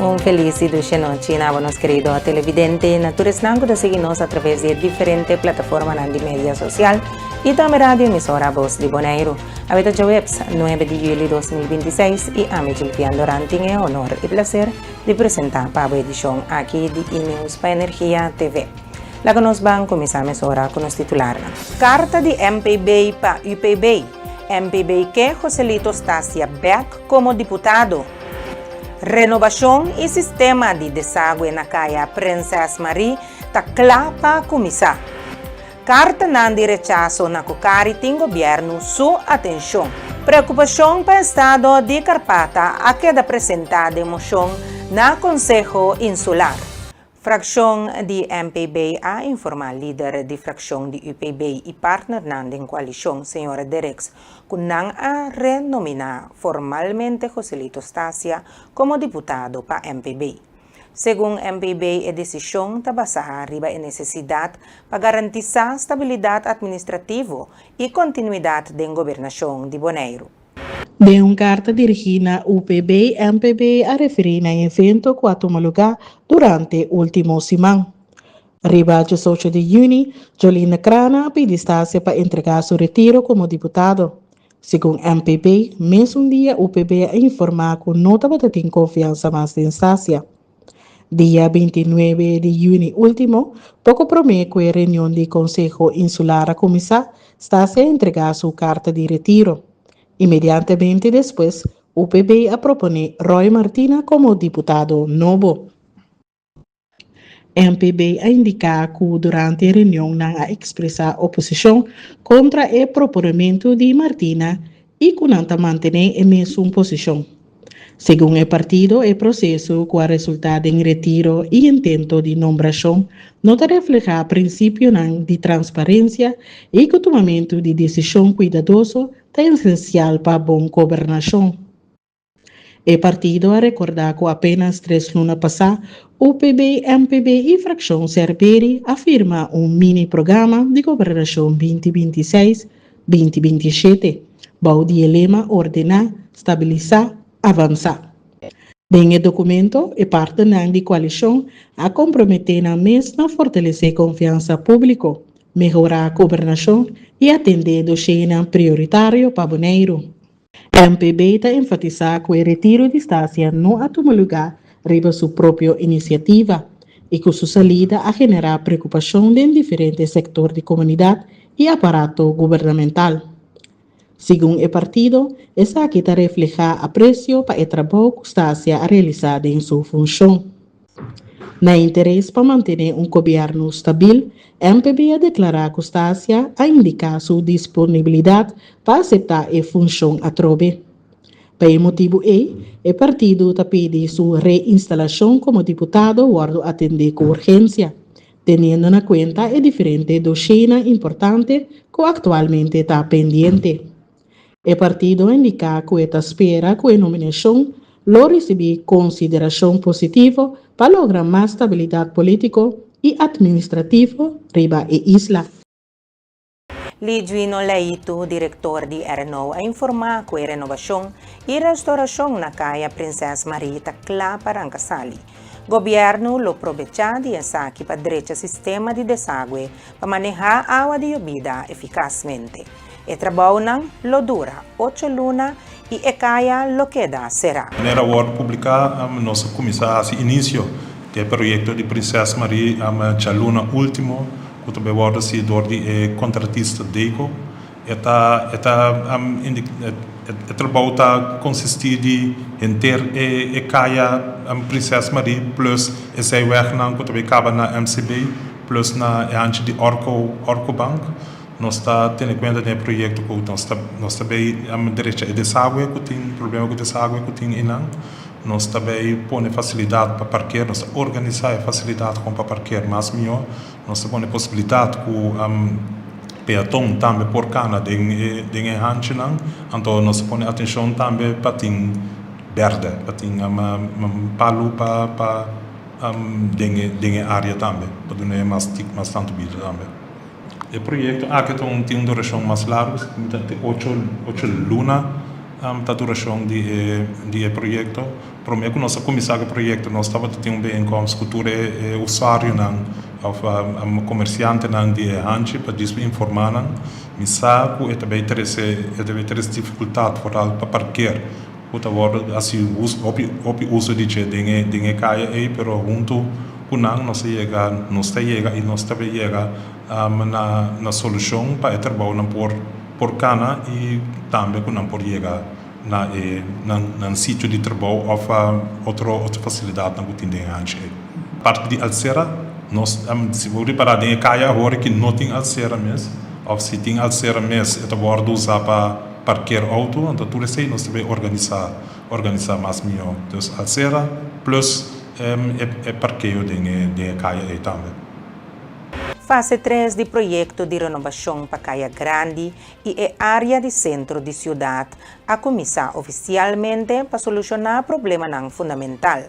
Un feliz y dulce noche, buenos queridos televidentes. Naturales nango de seguirnos a través de diferentes plataformas de media social y también radio emisora Voz de Bonaire. Habita de webs 9 de julio 2026 y a mí Gilpian Dorante en honor y placer de presentar para la edición aquí de E-News para Energía TV. La que nos van a comenzar ahora con los titulares. Carta de MPB para UPB. MPB que Joselito Stasia Beck como diputado. Renovação e sistema de desagüe na caia Princess Marie está claro para começar. Carta de rechaço na Cucari tem governo sua atenção. Preocupação para o estado de Carpata a queda apresentada em moção na Conselho Insular. Fração de MPB a informar líder de fração de UPB e partner em coalição, senhora Derex, que não a renominar formalmente Joselito Stasia como diputado para MPB. Segundo MPB, a decisão está basada arriba em necessidade para garantizar estabilidade administrativa e continuidade da governação de Bonaire. De uma carta dirigida ao UPB, MPB a referir a evento que tomou lugar durante o último semana. Arriba de 8 de junho, Jolina Crana pediu Stasia para entregar seu retiro como diputado. Segundo MPB, mesmo dia o UPB a informar que não estava tendo confiança mais em Stasia. Dia 29 de junho último, pouco promete que a reunião do Conselho Insular a começar, Stasia a entregar sua carta de retiro. Imediatamente depois, o UPB a propõe Roy Martina como diputado novo. MPB a indicar que durante a reunião não a expressar oposição contra o proporimento de Martina e que não manter a mesma posição. Segundo o partido, o processo que a resultado em retiro e intento de nomeação não refleja princípio de transparência e que o tomamento de decisão cuidadoso é essencial para a boa governação. O partido a recordar que apenas 3 lunas passadas, UPB, MPB e fração Cerberi afirma mini programa de governação 2026-2027, bao de lema ordenar, estabilizar, avançar. Em documento, o partido de coalição a comprometer na mesma fortalecer a confiança pública, melhorar a governação e atender dossiê prioritário para Bonaire. A MPB está enfatizando que o retiro de Stasia não a tomar lugar riba sua própria iniciativa e que sua saída a generar preocupação em diferentes setores de comunidade e aparato governamental. Segundo o partido, essa aqui está reflejar apreço para o trabalho que Stasia a realizado em sua função. Na interesse para manter governo estável, a MPB a declarar que Stasia a indicar sua disponibilidade para aceitar a função a trobe. Por motivo o partido está pedindo sua reinstalação como diputado guardo atender com urgência, tendo na conta a diferente dossiê importante que atualmente está pendente. O partido indica que está espera que a nomeação lo receber consideração positiva para lograr mais estabilidade política e administrativa riba a isla. Lidwino Leito, diretor de RNO, a informar que a renovação e restauração na caia Princess Marie está clara para a Casali. Governo lo aproveita de saque para direito sistema de desagüe para manejar água de bebida eficazmente. O trabalho lo dura 8 lunas e a caia lo queda será. Nera word publicar nós começar início do projeto de Princess Marie a luna último que também word se door de contratista Deco. O trabalho está consistir em ter a caia Princess Marie plus esse weg que também acaba na MCB plus na antes de Orco Bank. Nós está tendo em conta do projeto que nós também direito de desagüe que tem problema com desagüe que tem inang. Nós também põe facilidade para parquear, nós organizar a facilidade para parquear mais melhor. Nós põe possibilidade que peatão também por cana de hanche nang. Então nós põe atenção também para tem verde, para tem palo para dengue área também, para dar mais tanto vida também. O projeto aqui tem uma duração mais larga, 8 lunas a duração de projeto. Para mim, quando nós começamos o projeto, nós estávamos tendo bem como cultura usuário, ou comerciante de hanche para informar, mas sabe que também tem dificuldade para parquear. Outra vez, assim, o uso de dinhe caia aí, pero junto com nós chega e nós também chega na solução para trabalhar por cana e também com por chegar na sítio de trabalho ou outra facilidade na que antes. Parte de Alcera, nós se vou reparar dinhe caia agora que não tem Alcera mesmo, ou se tem Alcera mesmo, é trabalho usar para parquear auto, então tudo isso nós também organizar mais melhor. Então Alcera plus parqueio de caia aí também. Fase 3 do projeto de renovação para Caia Grande e a área de centro de cidade a começar oficialmente para solucionar problema fundamental.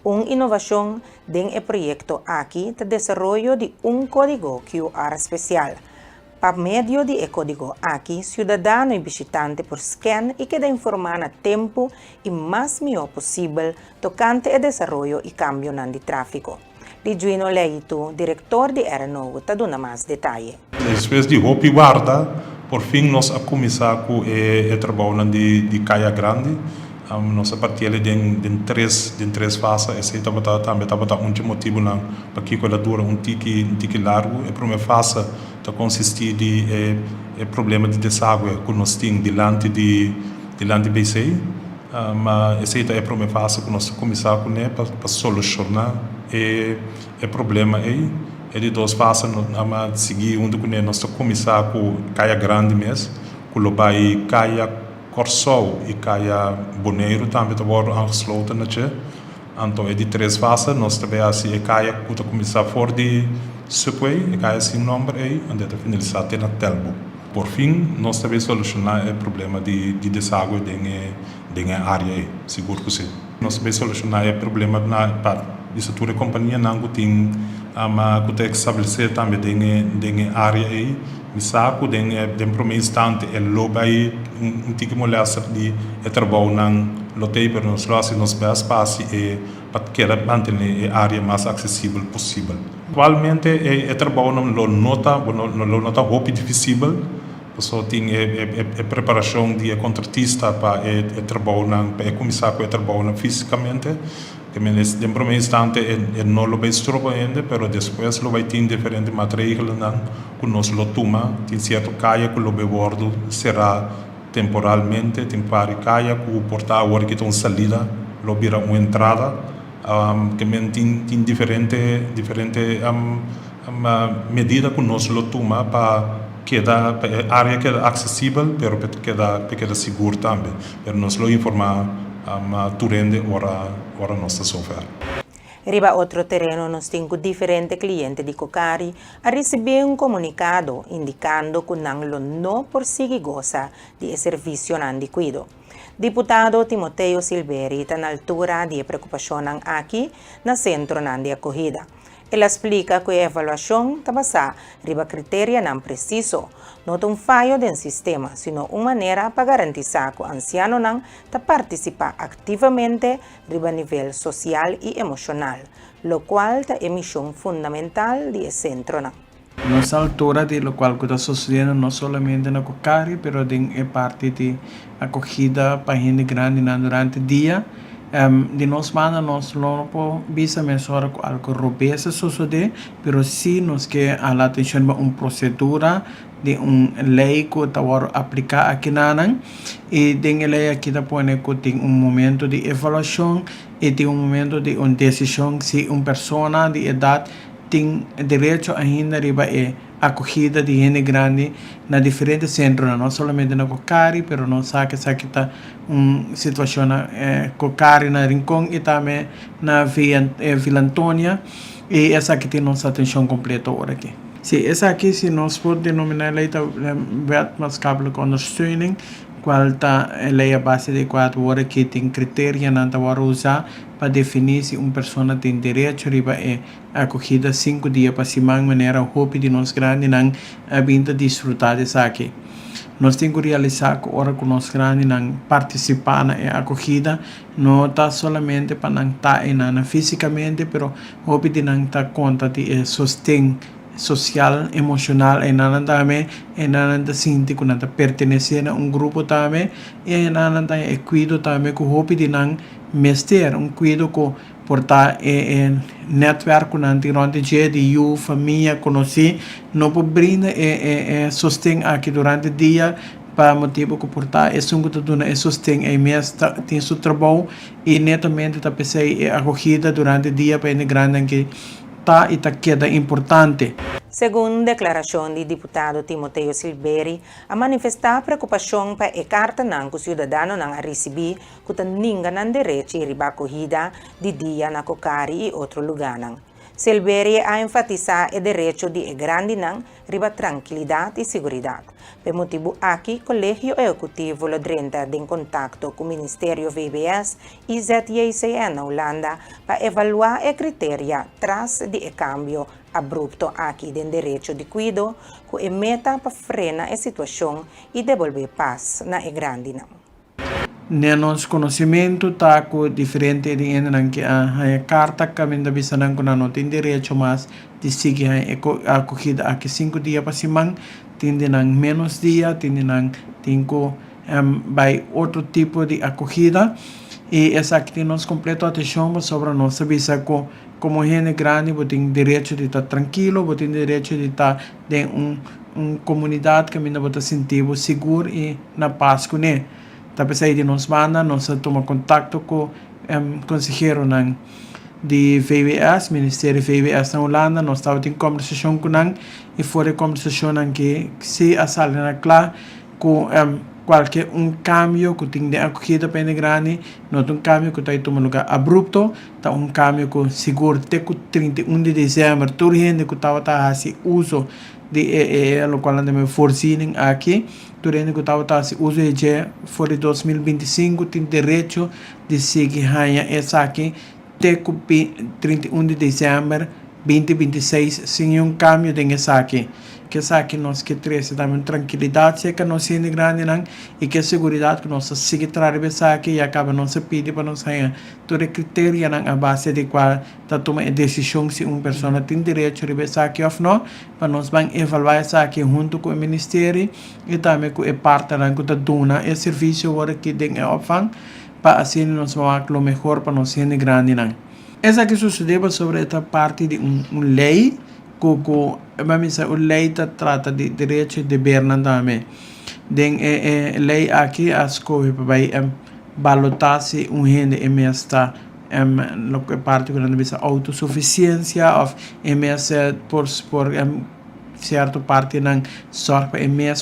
Uma inovação do projeto aqui é o desenvolvimento de código QR especial. Por meio de código aqui, cidadão e visitante por scan e que dá informar a tempo e mais melhor possível tocante o desenvolvimento e cambio de tráfego. Lijuino Leito, diretor de Aeronovo, está dando mais detalhes. Depois de Hopi Guarda, por fim, nós começamos com o trabalho de Caia Grande. Nós partimos de três fases. Esse também um motivo para que ela dura tique largo. A primeira fase consiste em problema de deságua que nós temos delante BC. Mas essa é a primeira fase que nós começamos para solucionar o problema aí. E de duas fases, nós seguir onde nós começamos com Caia Grande mesmo, com o Bahia Caia Corsol e Caia Boneiro também estão angesloten. Então, é de três fases, nós também assim Caia que começar fora de Subway, e Caia sem nome aí, onde está finalizar na Telbo. Por fim, nós também solucionar o problema de deságua na área aí, seguro que sim. Nós também solucionar o problema para isso toda a companhia não tem que estabelecer também na área aí. Me saco de primeiro instante é logo aí tipo molesta de trabalho não lotei para nós lá se nos dá espaço e para que manter a área mais acessível possível. Atualmente é trabalho não nota roupa difícil. Só tem a preparação de contratista para o trabalho para começar com o trabalho fisicamente. Que no primeiro instante não lo vai estrobo ainda, mas depois lo vai ter diferentes materiais que nós lo toma. Tem certo caia que lo bebordo será temporalmente, tem pari caia que o portal agora que tem salida, lo vira uma entrada. Que tem diferente medida que nós lo toma para que a área queda acessível, mas queda seguro também. Mas nós lo informar durante ora nossa software. Riba outro terreno, nós temos diferentes clientes de Cocari a receber comunicado indicando que não prossegue goza de serviço de cuido. Deputado Timoteo Silveri está na altura de preocupação aqui no centro de acolhida. Ele explica que a avaliação está basada em critérios não precisos, não um falho do sistema, sino uma maneira para garantizar que o anciano não participa ativamente a nível social e emocional, o qual é a missão fundamental do centro. Nessa altura, de lo qual está sucedendo não somente na Cocari, mas é parte de acolhida para gente grande durante o dia. De nós manda nós não bisa mensura com algo robesa suceder, pero sim nos que a la atenção uma procedura de lei que está aplicar aqui na e tem lei aqui da põe que tem momento de avaliação e tem momento de decisão se pessoa de idade tem direito ainda riba acolhida de gente grande na diferentes centros, não somente na Cocari, pero não sabe que está situação na Cocari, na Rincón e também na Vila Antônia, e essa aqui tem nossa atenção completa agora aqui. Sim, essa aqui, se nós podemos denominar wetenschappelijke ondersteuning, qual está a base de 4 horas que tem critérios para usar para definir se uma pessoa tem direito a acolhida 5 dias para se maneira roupa de nós grande não a vinda desfrutar dessa aqui. nós temos que realizar que ora que nós queremos participar na acolhida, não está somente para não estar fisicamente, pero hope de não estar conta de sostém social, emocional, e não também, e não sentir que não pertencer a grupo também, e não é cuido também que hope de não mestre, cuido que portar netwerk nanti durante dia de you família conheci não pode brindar sostém aqui durante o dia para motivo que portar um que dona sostém mês tem seu trabalho e netamente tá pensei acolhida durante o dia para grande que tá e tá queda importante. Segundo declaração do deputado Timoteo Silveri, a manifestar preocupação para a carta não que o cidadão não receber que ninguém não direito de acolhida de dia na Cocari e outro lugar. Silveri a enfatizar o direito de grande não riba tranquilidade e segurança. Por motivo aqui, o Colégio Executivo Lodrenta em contato com o Ministério VBS e ZJCN na Holanda para avaliar o critério tras de cambio abrupto aqui do direito de cuido, que é meta para frenar a situação e devolver paz na grande não. Nenos conhecimento tá com diferente de que a carta que ainda bisa não não tem direito mas de seguir a acolhida aqui 5 dias para semana tem menos dia tem vai outro tipo de acolhida e essa aqui nós completo atenção sobre nossa visa como gente grande tem direito de estar tranquilo tem direito de estar em comunidade que ainda vai sentir seguro e na paz com ele. Tapos aí de nós manda, nós toma contato com o consejero de VBS, Ministério VBS na Holanda, nós estamos em conversação com ele e fora de conversação que se a sala claro com qualquer cambio que tem de acolhida para grande, não é cambio que está em lugar abrupto, está cambio que seguro até 31 de dezembro, todo gente que estava fazendo uso de lo qual andamos forcando aqui, durante que estava fazendo uso de fora de 2025 tem direito de seguir essa aqui até 31 de dezembro 2026 sem cambio de essa aqui. Que essa aqui nós que traz também tranquilidade, se que nós sendo grande e que segurança que nós seguir trabalhando aqui e acaba nós pedir para nós todo critério a base de qual tá tomar a decisão se pessoa tem direito a receber aqui ou não, para nós vamos evaluar essa aqui junto com o Ministério e também com a parte que está dando o serviço agora que tem a opção para assim nós vamos o melhor para nós sendo grande essa que sucedeu sobre esta parte de lei a lei trata de direito de governo também. Lei aqui as coisas vai balotar-se gente esta parte que não bisa autossuficiência ou por certa parte não só para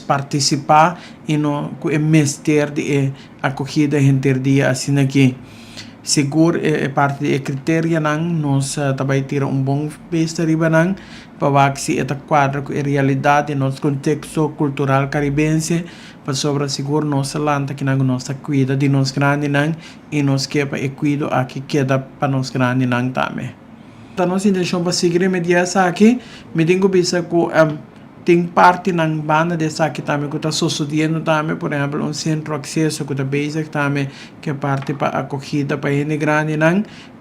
participar e não com mestre de acolhida dia assim aqui. Seguro parte de critério nós também tira bom vista riba para que se esta quadra com a realidade nosso contexto cultural caribense para sobre seguro nossa lanta que nossa cuida de nós grande e nós que para cuido aqui queda para nós grande também. Então nós intenção para seguir mediação aqui me tenho bisa com tem parte na banda dessa aqui também que está sucedendo também, por exemplo, centro de acesso que está basic também, que é parte para acolhida para gente grande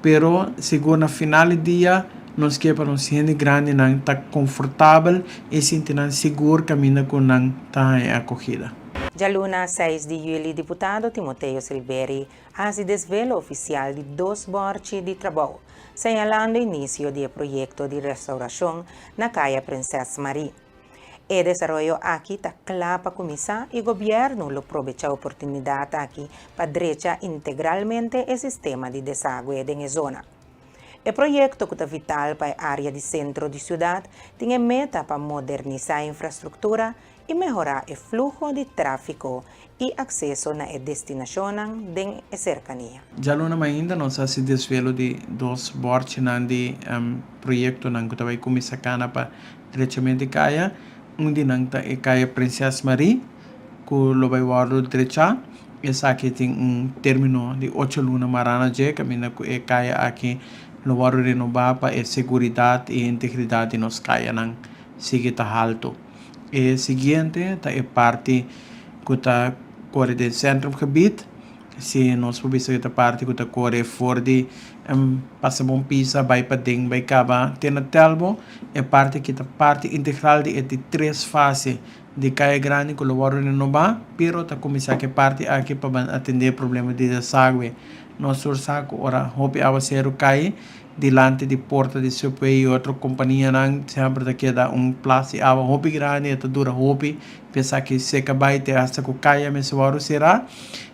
pero seguro na final do dia nós que para nós gente grande está confortável e sentir seguro caminho com tá acolhida. Já luna 6 de julho, deputado Timoteo Silveri hace desvelo oficial de 2 bordes de trabalho, señalando o início do projeto de restauração na calle Princesa Maria. O desarrollo aqui está claro para começar e o governo lo aprovecha a oportunidade aqui para drecha integralmente o sistema de desagüe da zona. O projeto que é vital para a área de centro de cidade tem a meta para modernizar a infraestrutura e melhorar o fluxo de tráfego e acesso na destinação da cercania. Já não ainda nós se desvelo de 2 bordes de projeto que vai começar para diretamente caia de é caia Princesa Maria que lo vai guardar direita essa aqui tem término de 8 lunas marana je caminha é caia aqui lo vai renovar para a segurança e integridade de nos caia sigue tá alto. E seguinte tá é parte que está corre do centrumgebied. Se nós podemos esta parte que está corre fora de passa bom pisa, vai para dentro, vai acabar, tem na telbo, é parte que está parte integral de 3 fases de Caia Grande que lo renovar, pero está começar que parte aqui para atender problema de desagüe. Nosso saco ora hope a ser cai delante de porta de seu país outra companhia não sempre daqui dá place a hope grande eta dura hope pensar que se acabar ter hasta que caia mas o será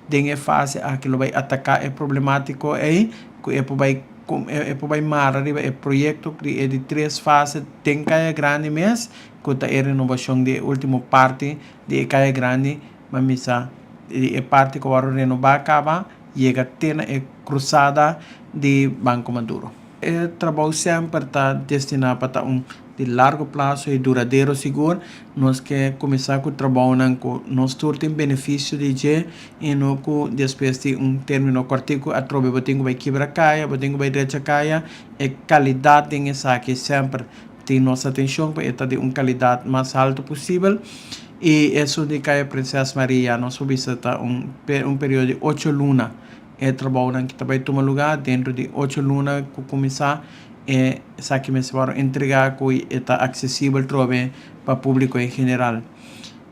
dengue fase aquilo vai atacar é problemático aí que vai mara riba é projeto que de 3 fases tem Caia Grande mês que tá a renovação de última parte de Caia Grande mas missa é parte que o renovar acaba chega tena é cruzada de Banco Maduro. O trabalho sempre está destinado para de largo prazo e duradouro seguro. Nós que começar com o trabalho nós tem benefício de je e não que depois de término curtico a trobe botinho vai quebrar caia, botinho vai direita caia, é qualidade tem essa que sempre tem nossa atenção para estar de qualidade mais alta possível. E isso de Caia Princesa Maria, nós visitar período de 8 lunas. É trabalho que vai tomar lugar dentro de 8 lunas que começar e que me vai entregar que está acessível para o público em geral.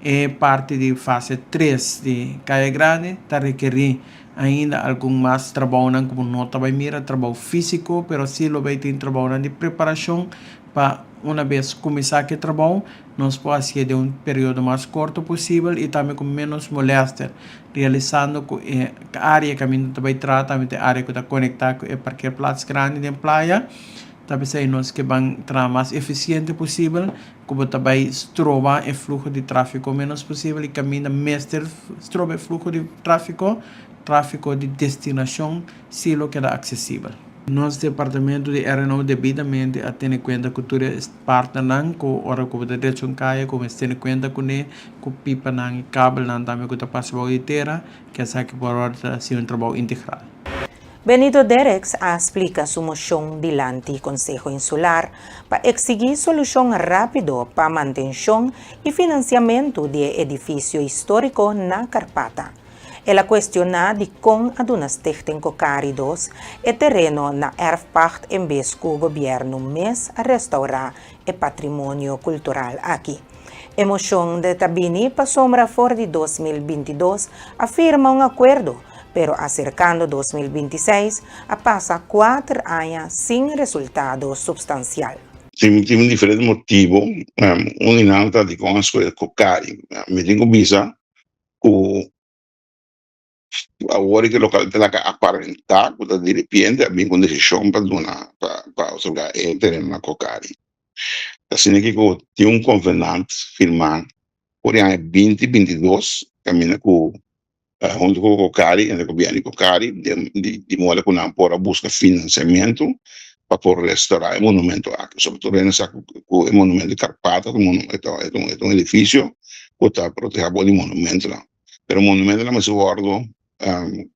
É parte de fase 3 de Caia Grande, está requerir ainda algum mais trabalho como não vai mirar trabalho físico, mas sim vai ter trabalho de preparação para uma vez começar que trabalho, nós podemos fazer de período mais curto possível e também com menos moléstia, realizando a área que a gente vai tratar, a área que está conectada com qualquer plaza grande de praia, talvez aí nós que vamos trabalhar mais eficiente possível, como também trovar o fluxo de tráfego menos possível e caminhar mestre trovar o fluxo de tráfego de destinação, se lo que é acessível. Nosso departamento de RNO devidamente a ter em conta que tudo é parte não com hora que o direito caia como ter em conta com pipa não e cabo não também que está passando inteira que é que por hora ser trabalho integral. Benito Derex explica su moción delante del Consejo Insular para exigir solución rápido para mantención y financiamiento de edificio histórico na Carpata. Ela questiona de com adunas técnico cáridos e terreno na erfpacht em vez que o governo mês a restaurar o patrimônio cultural aqui. A moção de Tabini para sombra fora de 2022 afirma acordo, pero acercando 2026 a passa 4 anos sem resultado substancial. Tem diferente motivo, inalta di con ascolta coccari, mi tengo bisa que agora que local de la aparentar, que de repente abbiamo con decisione per una para otorgar el terreno na coccari. Assim que tem convenant firmado por ano 2022, caminha com junto com o Cocari, o governo Cocari, de modo que não pode buscar financiamento para poder restaurar o monumento aqui. Sobretudo o monumento de Carpata, é um edifício que está protegido do monumento lá. Mas o monumento não se guarda,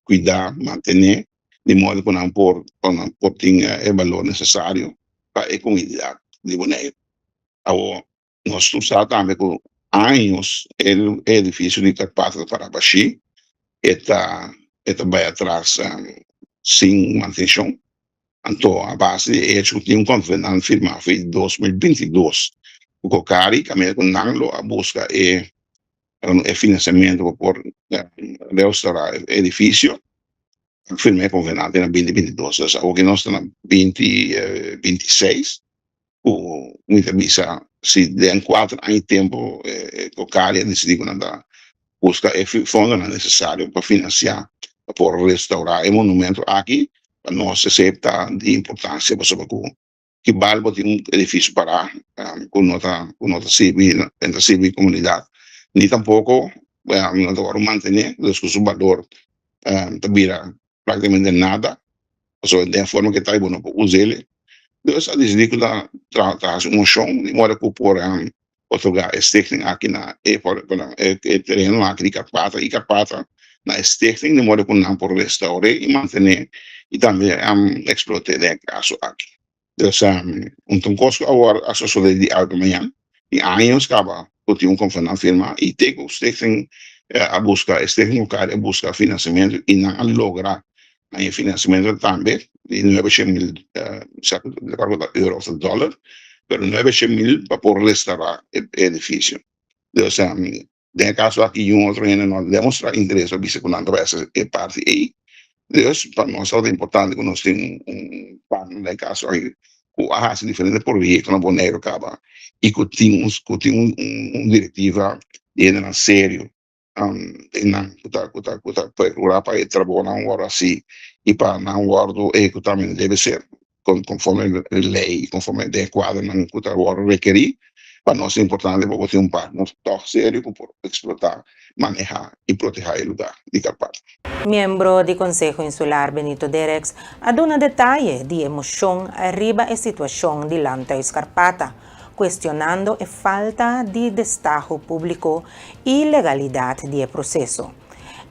cuidar, manter, de modo que não pode ter o valor necessário para a comunidade de Bonaire. Agora, nós usamos também com anos o edifício de Carpata para Baxi, está vai atrás sem manutenção. Então, a base de hecho tem convenant firmado em 2022. O Cocari, caminha com Nanglo, a busca financiamento para restaurar o edifício. Firmei convenant em 2022. O que nós estamos em 2026, o entrevista se der 4 anos de tempo, o Cocari decidiu que não dá. Busca fundo necessário para financiar, para poder restaurar o monumento aqui, para nós aceitar de importância, para que Balbo tem edifício para com nota civil, entre civil e comunidade. Nem tampouco agora manter o valor vira praticamente nada, só da forma que está bom para usar ele. Então, a decidir que traz um chão, de modo que por otorgar stichting aqui na terreno aqui de Carpata e Carpata na stichting de modo que não por restaurar e manter e também explorar o caso aqui. Então costo agora a sociedade de amanhã em anos acaba por ter convenant firma e tem o stichting a buscar este local, a buscar financiamento e não a lograr a financiamento também de 900 mil euros ou dólar, pero 900 mil para poder restaurar o edifício. Então, tem caso aqui outro ainda não demonstra interesse com essa parte aí. Então, para nós é importante que nós temos partner de caso aí, com a diferente projeto na Bonaire acaba e que temos diretiva de sério para trabalhar um hora assim e para não guardo que também deve ser conforme a lei, conforme o quadro não que trabalho requerir. Para nós é importante ter partner sério para explotar, manejar e proteger o lugar de Carpata. Miembro do Conselho Insular Benito Derex aduna detalhe de emoção arriba a situação de Lanta Carpata, questionando a falta de destajo público e legalidade do processo.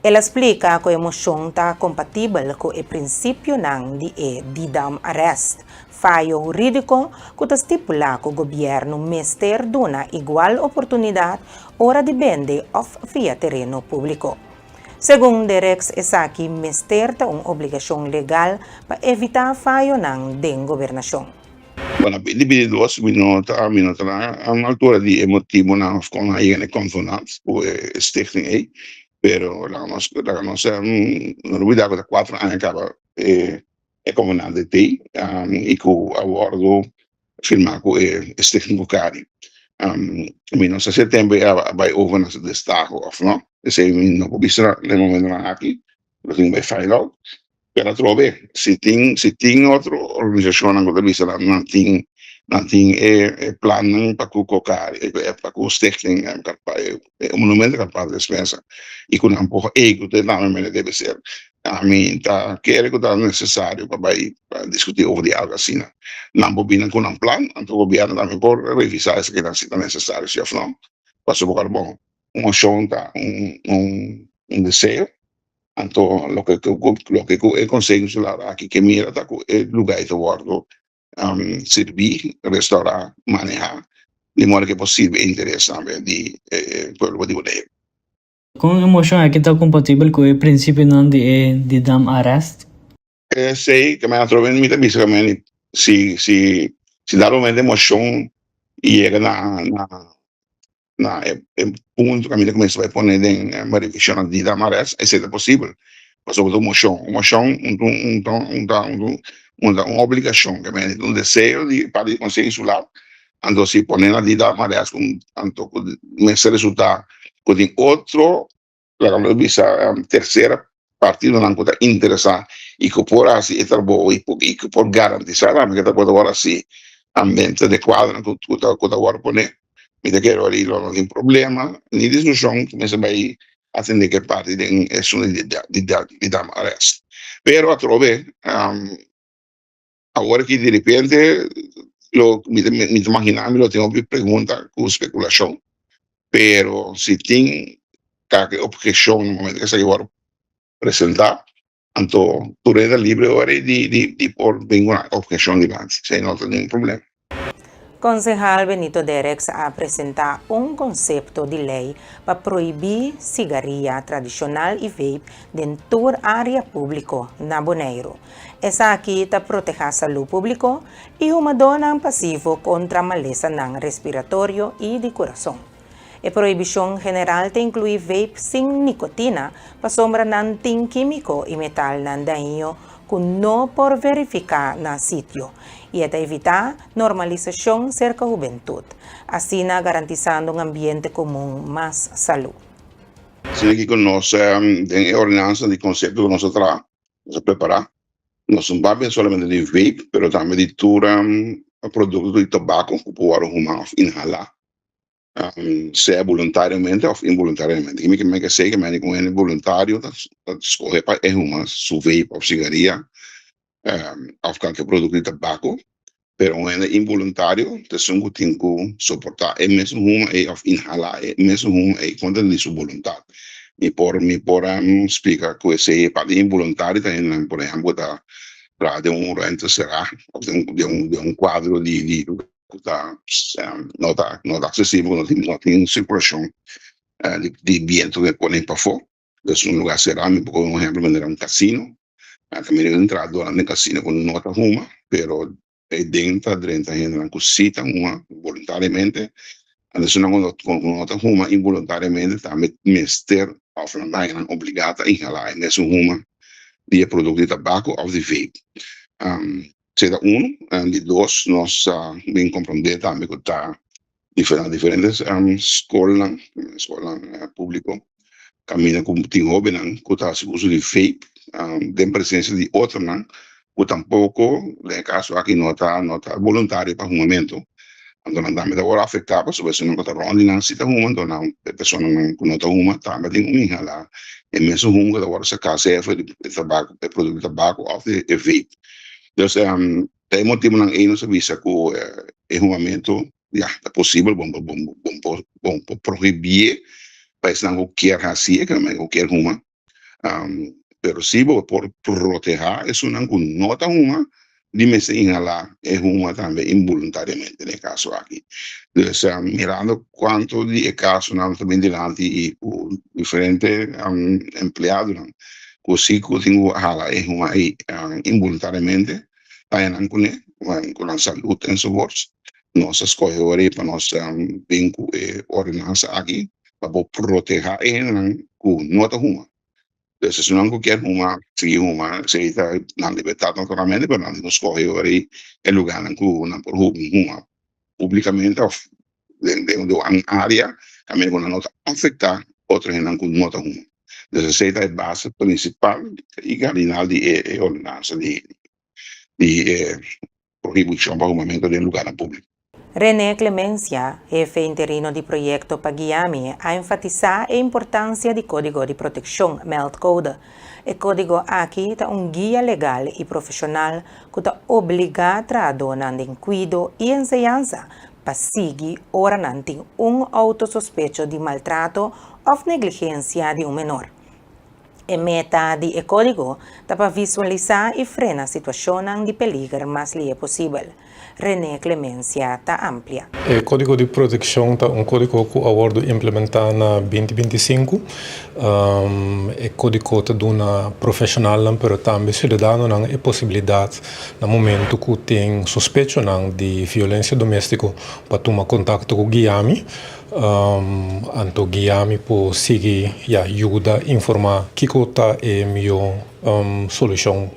Ela explica que a emoção está compatível com o princípio de Didam Arrest, fallo jurídico que estipula que o governo mester dona igual oportunidade hora de vender via terreno público. Segundo Derex, essa aqui mester tem uma obrigação legal para evitar fallo da governação. Bueno, individuos minota a uma altura de emotivo não com a egen convenant o stichting aí, pero la nossa novidade de 4 anos acaba é convenant de ti e que a bordo firmar com o stichting Bocari. Não sei se setembro vai over nas destaque of não, se não pode ser no momento aqui, lo tenho vai file out. Pero trove, se tem outra organização na Guatemala não tem plano para colocar para o stichting o monumento que para dispensa e com um pouco ego de nome deve ser tá quer que tá necessário para discutir over algo assim não bobina com um plano então o governo também pode revisar se que está necessário se não para suportar bom uma ação desejo. Então, o que o Conselho Insular aqui que mira tá com o lugar de guardo servir, restaurar, manejar de modo que possível interesse também de povo de Bonaire. Com emoção aqui está compatível com o princípio de Dam Arrest? Sei que me atrovei no também se dá uma emoção e chega na punto que a gente começa a pôr em uma revisão de Dam Arrest, é possível. Mas sobre uma obrigação, que um desejo para o Conselho Insular, então se põe na Dam Arrest, então começa a resultar com outro, a terceira partido não está interessado e que por assim trabalho e que por garantizar que está pode agora assim ambiente adequado que está agora poner. Me quero ali não tem problema, nem discussão, começa a atender que parte de Dam Arrest. Pero a trove, agora que de repente, me imaginar, eu tenho uma pergunta com especulação, pero se tem qualquer objeção no momento que se agora apresentar, então, tu é livre agora de pôr nenhuma objeção diante, sem não ter nenhum problema. Concejal Benito Derex apresenta conceito de lei para proibir cigarrilha tradicional e vape dentro da área pública na Bonaire. Essa aqui está proteger a saúde pública e uma dona passivo contra maleza respiratório e de coração. A proibição general inclui vape sem nicotina para sombra não tem químico e metal não daño que não por verificar na sítio e para evitar normalização cerca da juventude, assim garantizando ambiente comum mais saúde. Sim, aqui com nós tem a ordenança de conceito que nós estamos a preparar. Nós não vamos somente de vape, mas também de todo produto de tabaco que pode arrumar inhalar, seja voluntariamente ou involuntariamente. E me que sei que é voluntário, escolher para arrumar su vape ou cigarrilha, ou qualquer produto de tabaco, pero é involuntário, então que tem que suportar, é mesmo ou inhalar, é mesmo contra de sua vontade. Me por explicar que esse é para involuntário, também, por exemplo, para de renta será, de quadro de não está acessível, não tem circulação. de viento que ponen para fora. Es un lugar cerrado, por ejemplo, era un casino. También he entrado en el casino con nota huma, pero dentro gente que cita uma voluntariamente. Adesso con nota huma involuntariamente también mister of een bijna obligata inhalen. En dat is een huma die product de tabaco of de vape. Zeta uno, en die dos, nos bien comprometidos también con diferentes escolas públicas. Camina com tem joven que está se uso de vape, tem presença de outro não, que tampouco, no caso aqui não está voluntário para o momento. Então não dá agora afetar para saber se não está ronde não se está uma, então não pessoa não que não está uma, tá mas tem inhalar. E mesmo uma que agora se casa é de tabaco, de produto de tabaco ou de vape. Então tem motivo não é não se visa que é momento já é possível bom proibir país não quer assim, que não quer uma, pero si por proteger isso não nota uma, dime se inhalar é uma também involuntariamente no caso aqui. Então, mirando quanto de casos não também delante e o diferente empregado não, que se que tem o hala é uma involuntariamente, aí não com a saúde em suporte, nós escolhemos para nós bem ordenança aqui para proteger ele com nota uma. Então, se não qualquer uma, se uma, se está na liberdade naturalmente, mas não escolhe aí o lugar com uma por uma publicamente dentro de uma área, também com a nota afetar outra gente com nota uma. Então, essa é a base principal e cardinal de ordenança de proibição para o momento de lugar público. René Clemencia, jefe interino de proyecto Pagiami, ha enfatizado la importancia del Código de Protección MELD Code. El código aquí es un guía legal y profesional que obliga a traducir en cuidado y enseñanza para seguir orando un autosospecho de maltrato o negligencia de un menor. La meta del código es para visualizar y frenar situaciones de peligro más leve posible. René Clemencia está amplia. O Código de Proteção é um código que o acordo implementar na 2025. O código está dando profissional, mas também cidadão não é possibilidade no momento que tem suspeito de violência doméstica para tomar contato com o Guiami. Então Guiami pode seguir e ajuda a informar que está a melhor solução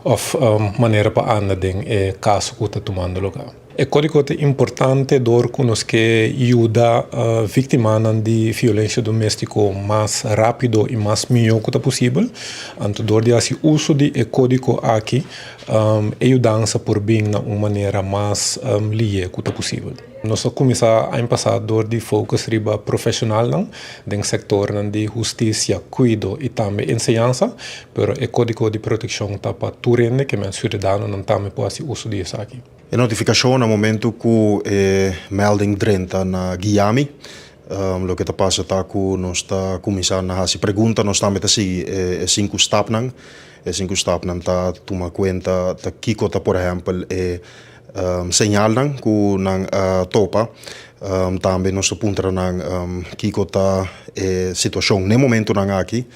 of maneira para andar em caso que está tomando lugar. O código é importante door que ajuda a vítima de violência doméstica mais rápido e mais melhor que possível. Então, door de esse uso de código aqui, ajuda por bem de uma maneira mais livre que possível. Nós começamos a passar door de focus riba profissional no setor de justiça, cuidado e também ensinança, pero o código de proteção está para tudo que os cidadãos não também podem uso disso aqui. A notificação no momento que melding drenta na Guiami, o que está passando é que nós está começando a fazer perguntas, nós estamos a seguir 5 etapas, e 5 etapas está tomando conta de que por exemplo, señal que não topa, também nós apuntamos que está situação no momento aqui,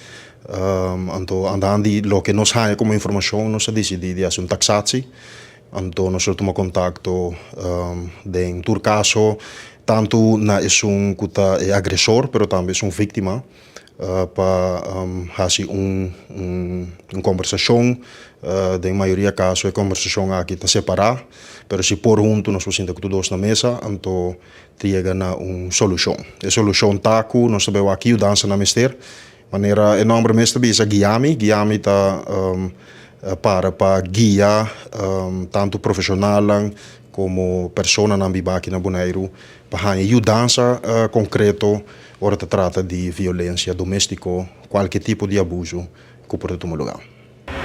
então andando lo que nos há como informação, nós decidimos fazer uma taxação. Então, nós tomamos contato em todo caso, tanto na é agressor, mas também é vítima, para fazer uma conversação. Na maioria dos casos, a conversação aqui está separada, mas se por junto nós fazemos todos na mesa, então chega a uma solução. A solução está aqui, nós sabemos aqui, o dança na mestre, maneira enormemente é Guiami. Guiami está para guiar tanto profissional como pessoa na Bibaki na Bonaire para ajudança concreto ora se trata de violência doméstica, qualquer tipo de abuso que pode tomar lugar.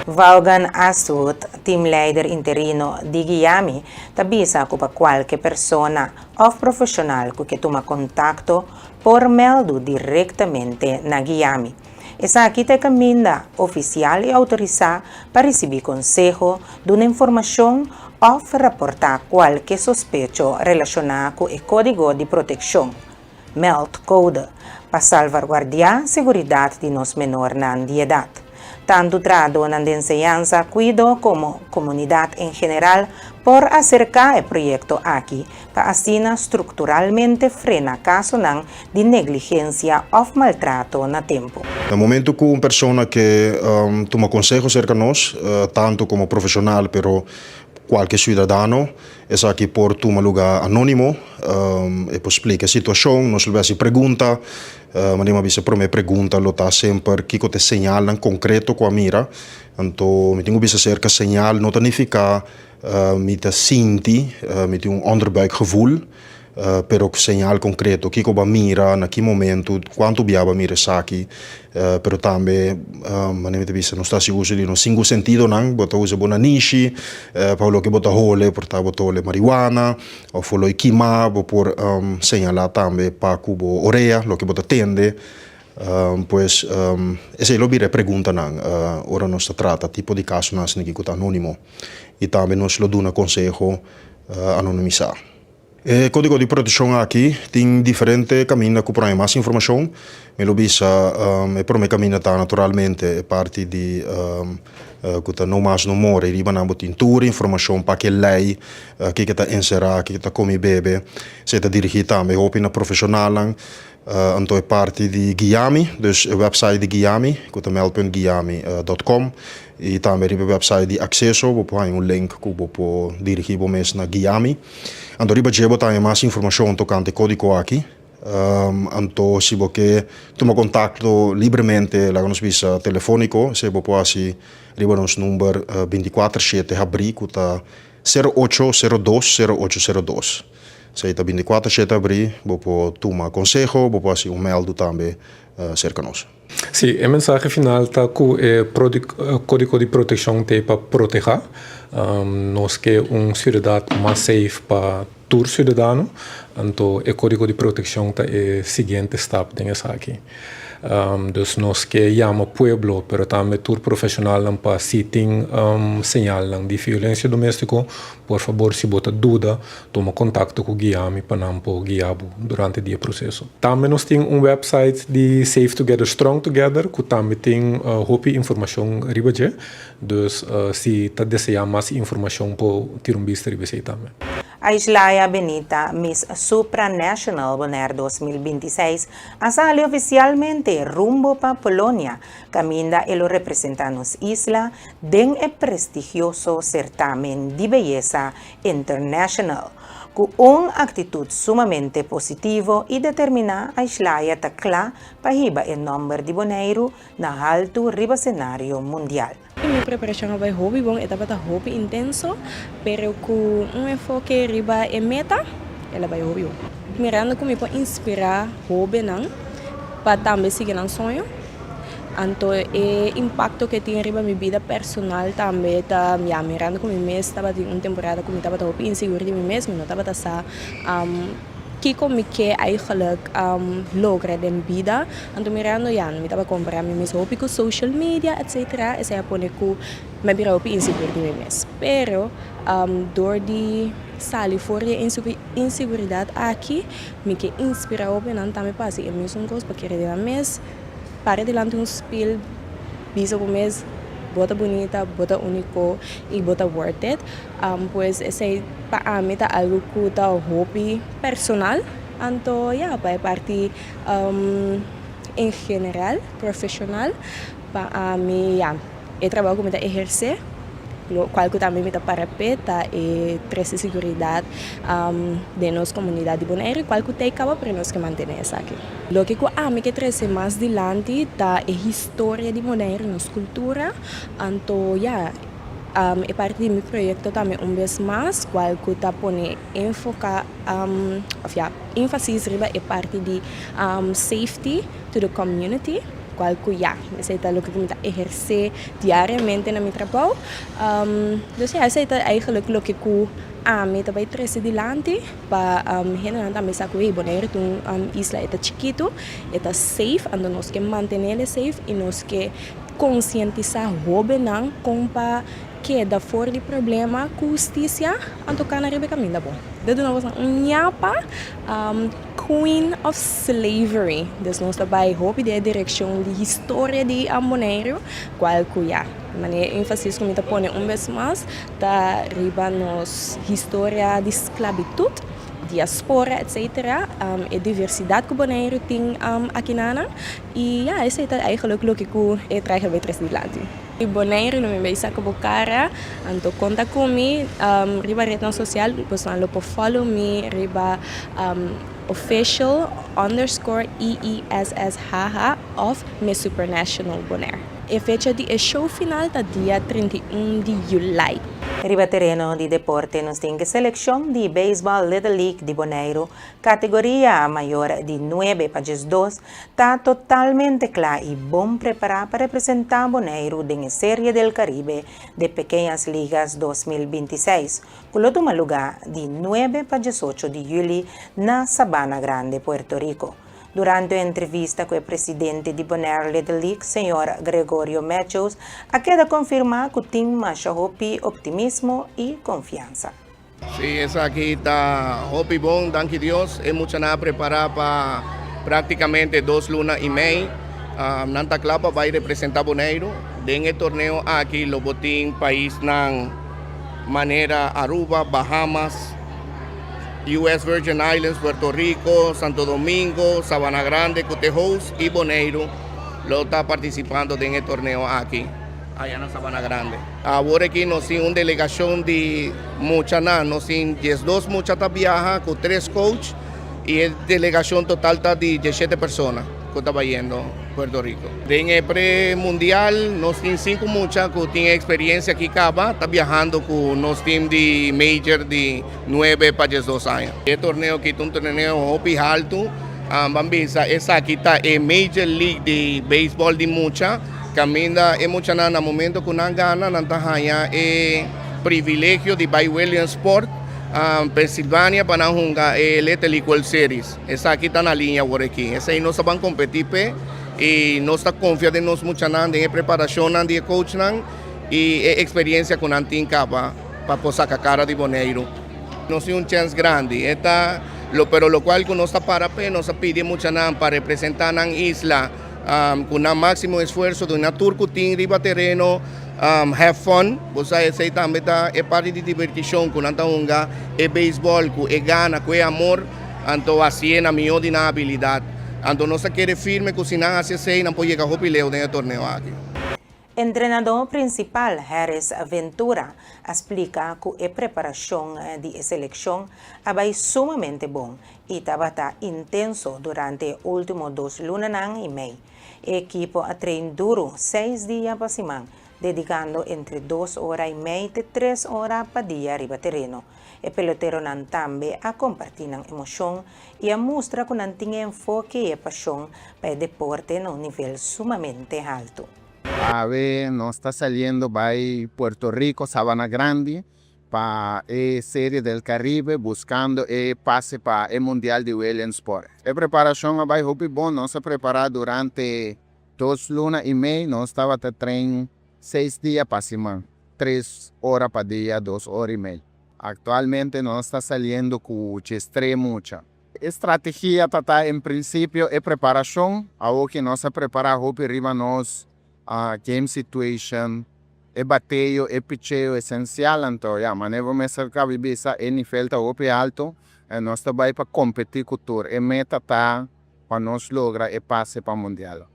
Vaughan Asut, team leader interino de Guiami, avisa que para qualquer persona ou profissional que toma contacto por meldo diretamente na Guiami. Essa aqui te caminha oficial e autorizada para receber consejo de uma informação ou reportar qualquer suspeito relacionado com o Código de Proteção. MELT Code, para salvaguardar a seguridade de nos menores de idade. Tanto trado na enseñanza, cuido como comunidade em geral por acercar o projeto aqui, para assim estruturalmente frenar casos de negligência ou maltrato na tempo. No momento que uma pessoa que toma consejo cerca de nós, tanto como profissional, pero qualquer cidadão, é aqui por tomar lugar anônimo, e por explicar a situação, nós lhe fazemos pergunta, mas uma vez para mim pergunta, lo está sempre que te señal concreto com a mira, então me tenho visto cerca señal, não significa me te sinti, me tenho onderbuikgevoel, pero señal concreto, que a mira, na que momento, quanto biaba mira aqui, pero também, mas me visa, não está se usa de no single sentido, não, bota usa bona niche, para o que bota hole, porta bota hole marihuana, ou follow queimar, por señalar também para cubo oreia, lo que bota tende, pues essa é lo bire pergunta não, ora nós trata tipo de caso nós nem que anônimo, e também nós lo dá consejo anonimizar. O código de proteção aqui tem diferentes caminhos para ter mais informação. Me lo bisa, para mim caminho está naturalmente é parte de que não mais não more, riba na tintura informação para que lei que está encerrar, que está come bebe, se está dirigido também na profissional. Então é parte de Guiami, dus o website de Guiami, que é mel.guiami.com, e também o website de acesso, você tem link que você pode dirigir mesmo na Guiami. Então riba tem mais informação tocante ao código aqui. Então se você toma contato livremente, lá nos visa telefônico, se você pode riba nos número 24/7 abrir, que está 0802-0802. Se está 24/7 abrir, você pode tomar consejo, você pode mail também cerca de nós. Sim, a mensagem final está com o código de proteção para proteger. Nós queremos cidadão mais safe para todo cidadão. Então, o código de proteção está o seguinte step dessa aqui. Dus nós que chama pueblo, pero também todo profissional para se tem sinal de violência doméstica, por favor, se bota dúvida, toma contato com o Guiami para não guiar durante o processo. Também nós temos website de Safe Together, Strong Together, que também tem informação ribaje, dus se está desejando mais informação, pode ter vista ribaje também. A Islaya Benita Miss Supranational Bonaire 2026 sale oficialmente rumbo para Polonia, caminda e lo representa nos isla den el prestigioso certamen de belleza international, con una actitud sumamente positivo y determina a Islaya tacla para hiba el nombre de Bonaire na alto riba escenario mundial. Mi preparação vai hobby bom, etapa tá hobby intenso, pero com enfoque riba e meta, ela vai hobby bom. Mirando como pode inspirar hobby não, para também seguir um sonho. Então, o impacto que tem riba minha vida personal também tá mirando como mês estava em uma temporada como estava hobby inseguro de mim mesmo, não estava tá que como que eigenlijk logra den vida, então mirando me estava comprando meus hobby com social media, etc. E se apone com me bira hobby inseguro de mim mesmo. Pero door die sali voor je inseguridade aqui, me que inspira hobby não também passa e mesmo coisa para querer de mês, para delante speel, bisa o mês bota bonita, bota único e bota worth it. Pues esse para mim tá algo que tá hobby personal. Então, para parte em geral, profissional, para mim, eu trabalho como exercer, qual que também me dá para peta e trazer segurança de nossa comunidade de Bonaire, qual que tem acaba para nós que manter isso aqui. O que a mim que trazer mais adiante da história de Bonaire, nossa cultura, então é parte do meu projeto também vez mais, qual que está pone ênfase riba é parte de safety to the community. Qual que essa é o que eu exercer diariamente na meu trabalho. Então, essa é eigenlijk o que eu me também trazer adiante para generar também essa coisa. Bonaire isla é chiquito, é safe, então nós que manter ele safe e nós que conscientizar hobby não com para queda fora de problema com justiça, então cá na Ribe caminho, bom. Desde nós um nhapa, Queen of Slavery. Des nós trabalha hope de direção de história de Bonaire, qual cuia. Maneira ênfase como tá põe vez mais da riba nos história de esclavitud, diaspora, etc. E diversidade que Bonaire tem aqui nana. E ja, esse é eigenlijk o que eu trago para trás de lado. E Bonaire não me vai sacar bocara, então conta comigo, riba rede social, depois não pode follow me, riba official _EESS of Miss Supernational Bonaire. E fecha de show final tá dia 31 de julho. Riba terreno de deporte nos tem seleção de beisebol Little League de Bonaire, categoria maior de 9 para 2, está totalmente clara e bom preparada para representar Bonaire na Série del Caribe de Pequeñas Ligas 2026, que toma lugar de 9 para 18 de julho na Sabana Grande, Puerto Rico. Durante a entrevista com o presidente de Bonaire Little League, Sr. Gregorio Matthews, queda confirmar que tem mais optimismo e confiança. Sí, esa aquí está hopi bom, danke Dios. Es mucha nada preparada para prácticamente 2 lunas y media. Nanta Clapa va a representar Bonaire. En el torneo aquí, los botín país nan manera Aruba, Bahamas, US Virgin Islands, Puerto Rico, Santo Domingo, Sabana Grande, Cotejos y Bonaire lo está participando en el torneo aquí, allá en Sabana Grande. Ahora aquí nos hay una delegación de mucha nada, nos hay 12 muchachas viaja con 3 coaches y la delegación total está de 17 personas que está yendo a Puerto Rico. En el pre-mundial nos hay 5 muchachas que tienen experiencia aquí acá, está viajando con nos team de major de 9 para 12 años. El torneo aquí es un torneo hopi alto, bambisa, esa aquí está en Major League de béisbol de mucha, camina es mucha nada en el momento que una gana, nantahaya es privilegio de Bay Williams Sport, Pensilvania para jugar el Little League World Series. Esa aquí está en la línea por aquí. Esa ahí no se van a competir y no está confiado en nos mucha nada en preparación de coach y experiencia con Antin Capa para posar cara de Bonaire. No es un chance grande. Pero lo cual que no está para no se pide mucha nada para representar a isla con un máximo esfuerzo de una turco team riba terreno. Have fun, ese también es parte de diversión con anta unga, es béisbol, es gana, es amor, anto así en mi ordinaria habilidad. Anto no se quiere firme cocinar hacia seis, no puede llegar a jopileo en el torneo aquí. Entrenador principal Harris Ventura explica que la preparación de selección es sumamente bom y estaba intenso durante los últimos 2 lunas y media. El equipo ha treinado duro 6 días por semana, dedicando entre 2 horas y media y 3 horas por día arriba terreno. El pelotero también a compartir emoción y a mostrar que tiene enfoque y pasión para el deporte en un nivel sumamente alto. A ver, nos está saliendo para Puerto Rico, Sabana Grande, para la Serie del Caribe, buscando el pase para el Mundial de Williams Sport. La preparación va a ser buena, nos se prepara durante 2 lunas y media, nos estaba treinando 6 días para semana, 3 horas para día, 2 horas y media. Actualmente nos está saliendo con estrés mucha. Estrategia está en principio es preparación, ahora que nos se prepara arriba nos game situation, el bateo, el picheo esencial, entonces ya, manejo me acerca a el nivel está alto, nos está para competir con todo, el meta está para nos lograr el pase para el mundial.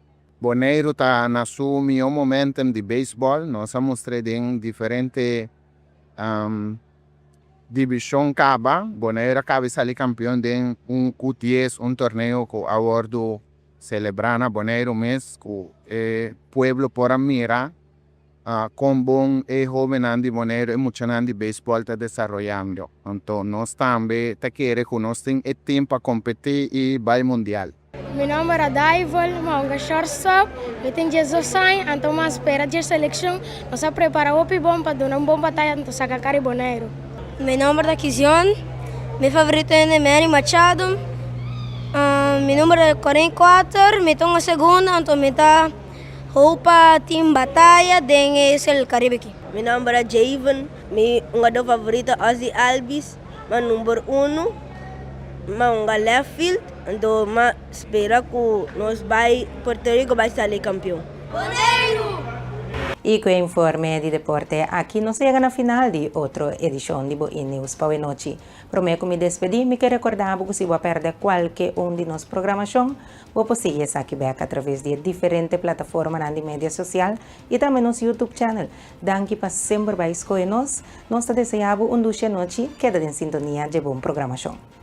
Bonaire está en su mejor momento de béisbol, nos ha mostrado en diferentes división caba. Bonaire acaba de salir campeón de un Q10, un torneo que abordo celebrando Bonaire mes que el pueblo por mira con bon joven de Bonaire y mucho de béisbol está desarrollando. Entonces nos también te quiere que nos tenga el tiempo para competir y va al mundial. Meu nome é Daival, eu shortstop, eu tenho 16 anos, então eu espero de seleção, nós preparamos o bom para dar uma boa batalha para sacar o Bonaire. Meu nome é Kizion, meu favorito é Manny Machado, meu número é 44, eu estou na segunda, então eu estou roupa, team batalha, dentro do Caribe aqui. Meu nome é Javen, meu jogador favorito é Ozzy Albies, meu número 1, meu left field, então eu espero que nós Puerto Rico vai sair campeão. Y con informe de deporte, aquí nos llega a final de otra edición de Boin News para hoy noche. Prometo me despedir, me que recordar que si va a perder cualquier de nuestras programación, vos sigues aquí a través de diferentes plataformas de media social y también nuestro YouTube channel. Danke para siempre vais con nos. Nos deseamos un dulce noche, queda en sintonía de buena programación.